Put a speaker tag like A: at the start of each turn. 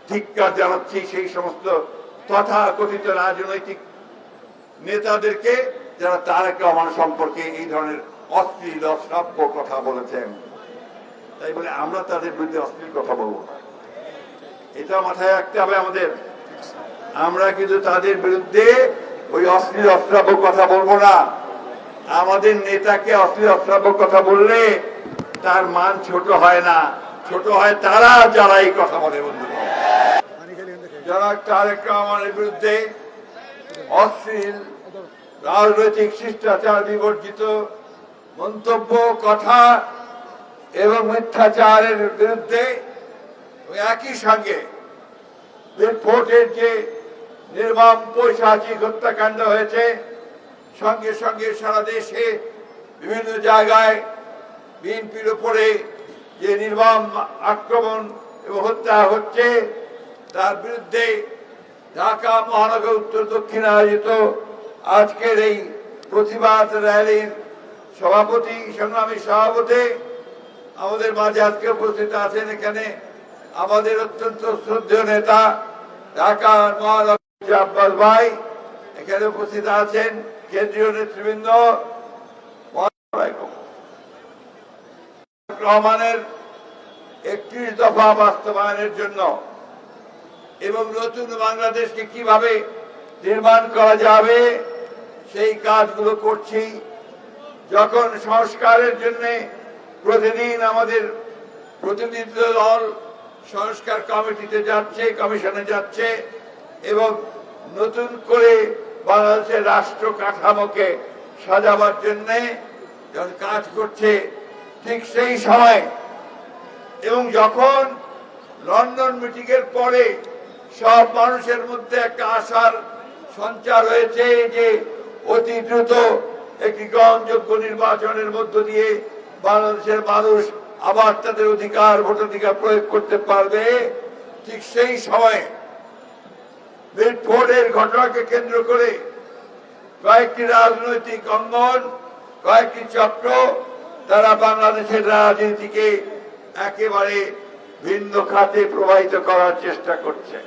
A: ধিক্কার জানাচ্ছি সেই সমস্ত তথাকথিত রাজনৈতিক নেতাদেরকে যারা তারেক রহমান সম্পর্কে এই ধরনের অশ্লীল অশ্রাব্য কথা বলেছেন। তাই বলে আমরা তাদের বিরুদ্ধে অশ্লীল কথা বলবো না, এটা মাথায় রাখতে হবে আমাদের। আমরা কিন্তু তাদের বিরুদ্ধে ওই অশ্লীল অশ্রাব্য কথা বলবো না। আমাদের নেতাকে অশ্লীল অশ্রাব্য কথা বললে তার মান ছোট হয় না, ছোট হয় তারা যারা এই কথা বলে। বন্ধু, যারা তারেক রহমানের বিরুদ্ধে অশ্লীল রাজনৈতিক শিষ্টাচার বিবর্জিত মন্তব্য, কথা এবং মিথ্যাচারের বিরুদ্ধে একই সঙ্গে মিরপুরের যে নির্মম পৈশাচিক হত্যাকাণ্ড হয়েছে, সঙ্গে সঙ্গে সারা দেশে বিভিন্ন জায়গায় বিএনপির উপরে যে নির্মম আক্রমণ এবং হত্যা হচ্ছে, তার বিরুদ্ধে ঢাকা মহানগর উত্তর দক্ষিণে আয়োজিত আজকের এই প্রতিবাদ র্যালির সভাপতি, সংগ্রামী সভাপতি আমাদের মাঝে আজকে উপস্থিত আছেন। এখানে আমাদের অত্যন্ত শ্রদ্ধেয় নেতা ঢাকা মহানগর আব্বাস ভাই এখানে উপস্থিত আছেন, কেন্দ্রীয় নেতৃবৃন্দ। রহমানের 31 দফা বাস্তবায়নের জন্য এবং নতুন বাংলাদেশকে কিভাবে নির্মাণ করা যাবে সেই কাজগুলো করছি। যখন সংস্কারের জন্য প্রতিদিন আমাদের প্রতিনিধি দল সংস্কার কমিটিতে যাচ্ছে, কমিশনে যাচ্ছে এবং নতুন করে বাংলাদেশের রাষ্ট্র কাঠামোকে সাজাবার জন্য যখন কাজ করছে, ঠিক সেই সময় এবং যখন লন্ডন মিটিং এর পরে সব মানুষের মধ্যে একটা আশার সঞ্চার হয়েছে যে অতি দ্রুত একটি গ্রহণযোগ্য নির্বাচনের মধ্য দিয়ে বাংলাদেশের মানুষ আবার তাদের অধিকার, ভোটাধিকার প্রয়োগ করতে পারবে, ঠিক সেই সময় মিরপুরের ঘটনাকে কেন্দ্র করে কয়েকটি রাজনৈতিক অঙ্গন, কয়েকটি চক্র তারা বাংলাদেশের রাজনীতিকে একেবারে ভিন্ন খাতে প্রবাহিত করার চেষ্টা করছে।